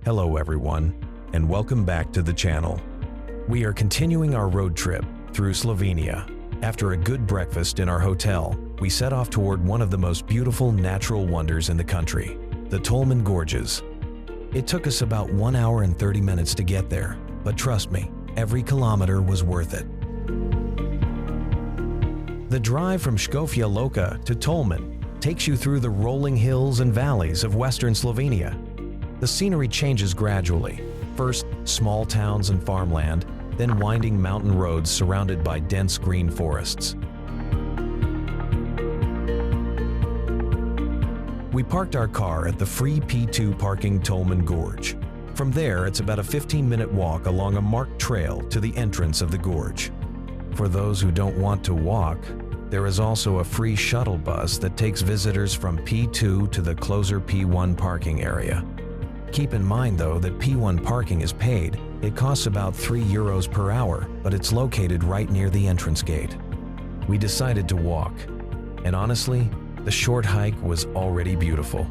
Hello everyone, and welcome back to the channel. We are continuing our road trip through Slovenia. After a good breakfast in our hotel, we set off toward one of the most beautiful natural wonders in the country, the Tolmin Gorges. It took us about 1 hour and 30 minutes to get there, but trust me, every kilometer was worth it. The drive from Škofja Loka to Tolmin takes you through the rolling hills and valleys of western Slovenia. The scenery changes gradually. First, small towns and farmland, then winding mountain roads surrounded by dense green forests. We parked our car at the free P2 parking Tolmin Gorge. From there, it's about a 15-minute walk along a marked trail to the entrance of the gorge. For those who don't want to walk, there is also a free shuttle bus that takes visitors from P2 to the closer P1 parking area. Keep in mind though that P1 parking is paid. It costs about €3 per hour, but it's located right near the entrance gate. We decided to walk, and honestly, the short hike was already beautiful.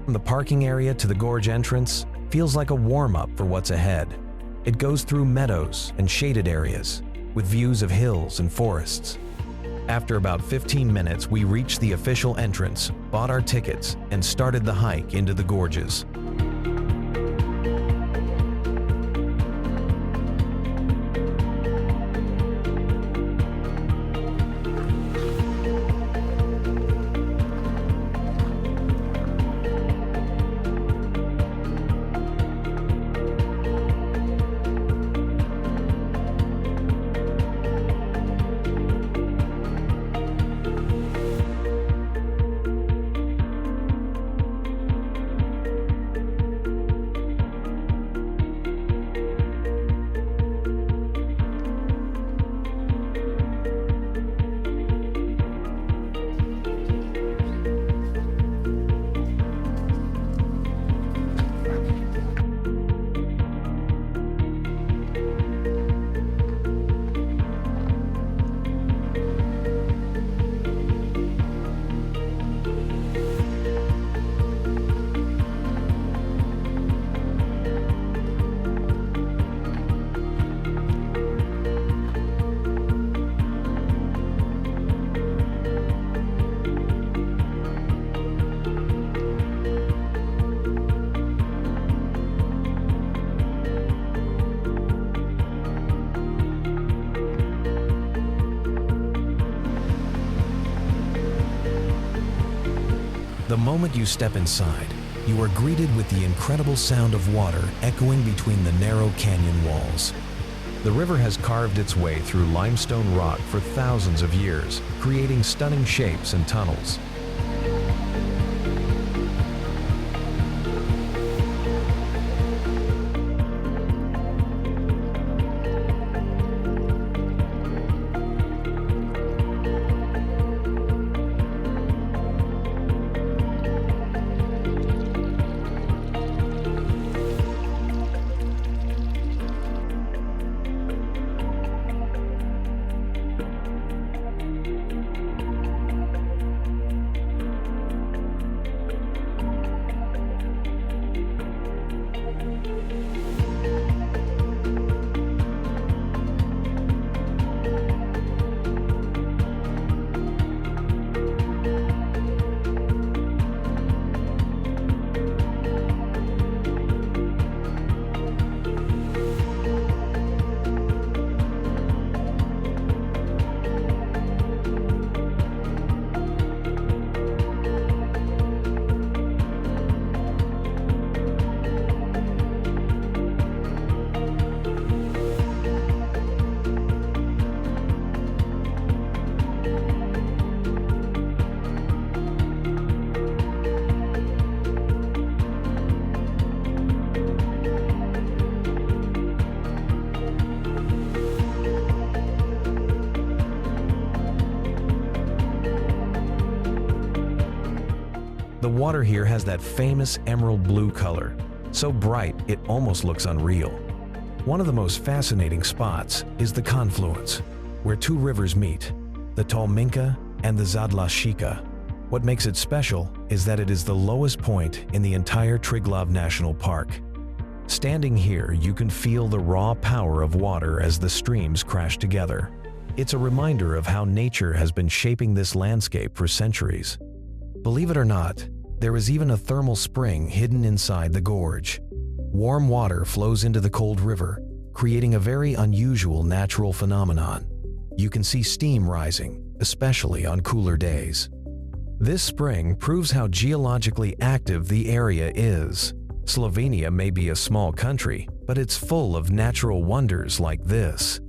From the parking area to the gorge entrance feels like a warm-up for what's ahead. It goes through meadows and shaded areas, with views of hills and forests. After about 15 minutes, we reached the official entrance, bought our tickets, and started the hike into the gorges. The moment you step inside, you are greeted with the incredible sound of water echoing between the narrow canyon walls. The river has carved its way through limestone rock for thousands of years, creating stunning shapes and tunnels. The water here has that famous emerald blue color, so bright it almost looks unreal. One of the most fascinating spots is the confluence, where two rivers meet, the Tolminka and the Zadlashika. What makes it special is that it is the lowest point in the entire Triglav National Park. Standing here, you can feel the raw power of water as the streams crash together. It's a reminder of how nature has been shaping this landscape for centuries. Believe it or not, there is even a thermal spring hidden inside the gorge. Warm water flows into the cold river, creating a very unusual natural phenomenon. You can see steam rising, especially on cooler days. This spring proves how geologically active the area is. Slovenia may be a small country, but it's full of natural wonders like this.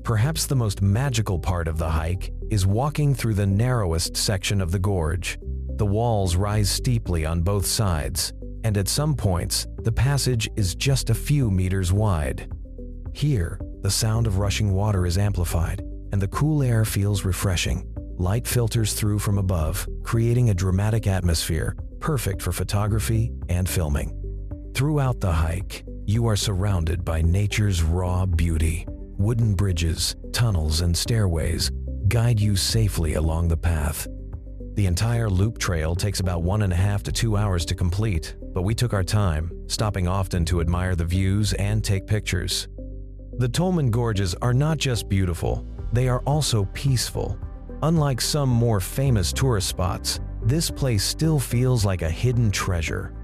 Perhaps the most magical part of the hike is walking through the narrowest section of the gorge. The walls rise steeply on both sides, and at some points, the passage is just a few meters wide. Here, the sound of rushing water is amplified, and the cool air feels refreshing. Light filters through from above, creating a dramatic atmosphere, perfect for photography and filming. Throughout the hike, you are surrounded by nature's raw beauty. Wooden bridges, tunnels, and stairways guide you safely along the path. The entire loop trail takes about 1.5 to 2 hours to complete, but we took our time, stopping often to admire the views and take pictures. The Tolmin Gorges are not just beautiful, they are also peaceful. Unlike some more famous tourist spots, this place still feels like a hidden treasure.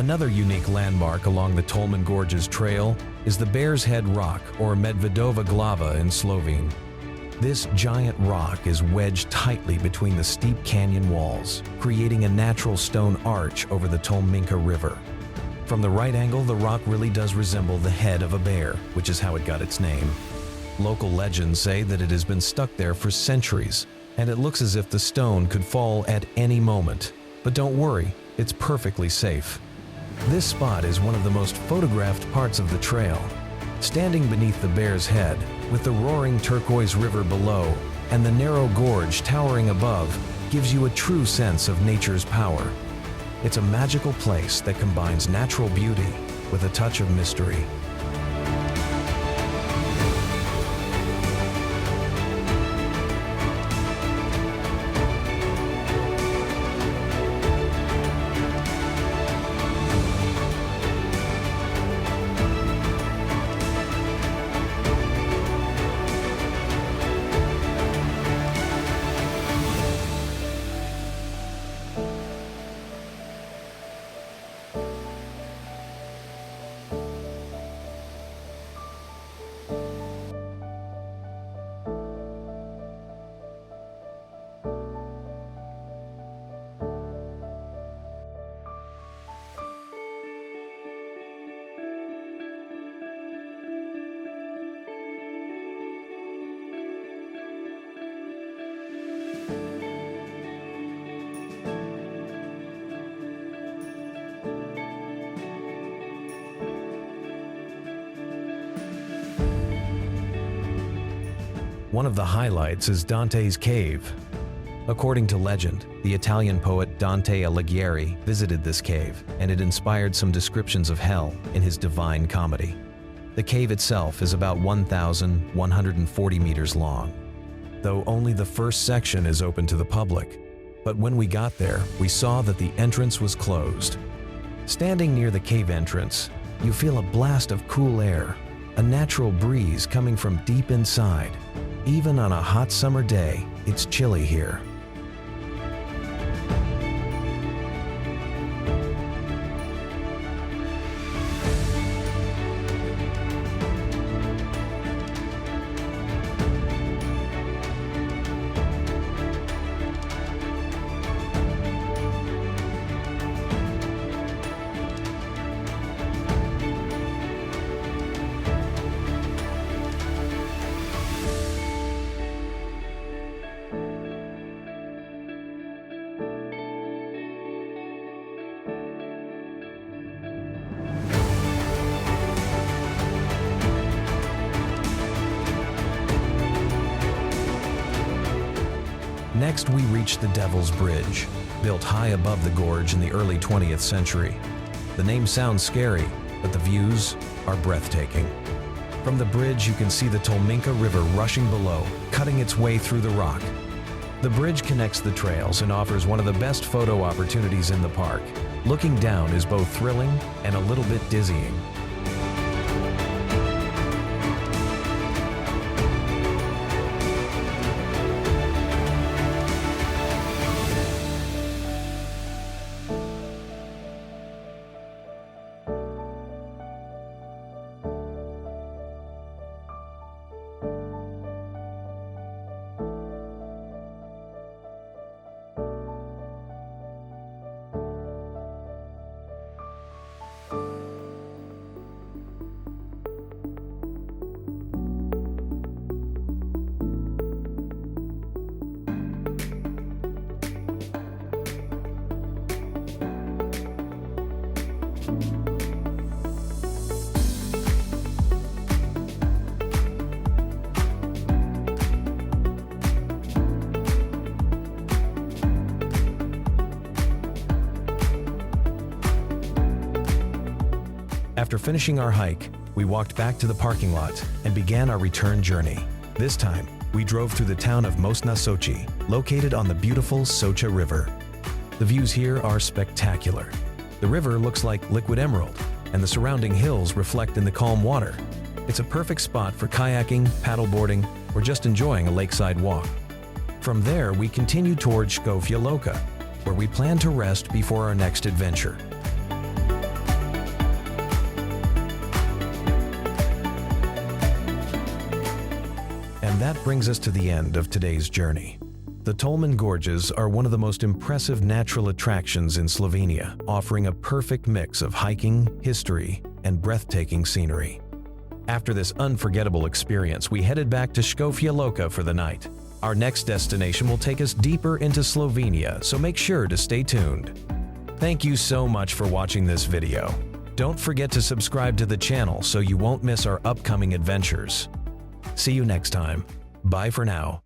Another unique landmark along the Tolmin Gorges trail is the Bear's Head Rock, or Medvedova Glava in Slovene. This giant rock is wedged tightly between the steep canyon walls, creating a natural stone arch over the Tolminka River. From the right angle, the rock really does resemble the head of a bear, which is how it got its name. Local legends say that it has been stuck there for centuries, and it looks as if the stone could fall at any moment. But don't worry, it's perfectly safe. This spot is one of the most photographed parts of the trail. Standing beneath the Bear's Head, with the roaring turquoise river below and the narrow gorge towering above, gives you a true sense of nature's power. It's a magical place that combines natural beauty with a touch of mystery. One of the highlights is Dante's cave. According to legend, the Italian poet Dante Alighieri visited this cave, and it inspired some descriptions of hell in his Divine Comedy. The cave itself is about 1,140 meters long, though only the first section is open to the public. But when we got there, we saw that the entrance was closed. Standing near the cave entrance, you feel a blast of cool air, a natural breeze coming from deep inside. Even on a hot summer day, it's chilly here. Next, we reach the Devil's Bridge, built high above the gorge in the early 20th century. The name sounds scary, but the views are breathtaking. From the bridge, you can see the Tolminka River rushing below, cutting its way through the rock. The bridge connects the trails and offers one of the best photo opportunities in the park. Looking down is both thrilling and a little bit dizzying. After finishing our hike, we walked back to the parking lot and began our return journey. This time, we drove through the town of Mostna Sochi, located on the beautiful Socha River. The views here are spectacular. The river looks like liquid emerald, and the surrounding hills reflect in the calm water. It's a perfect spot for kayaking, paddleboarding, or just enjoying a lakeside walk. From there, we continue towards Škofja Loka, where we plan to rest before our next adventure. And that brings us to the end of today's journey. The Tolmin Gorges are one of the most impressive natural attractions in Slovenia, offering a perfect mix of hiking, history, and breathtaking scenery. After this unforgettable experience, we headed back to Škofja Loka for the night. Our next destination will take us deeper into Slovenia, so make sure to stay tuned. Thank you so much for watching this video. Don't forget to subscribe to the channel so you won't miss our upcoming adventures. See you next time. Bye for now.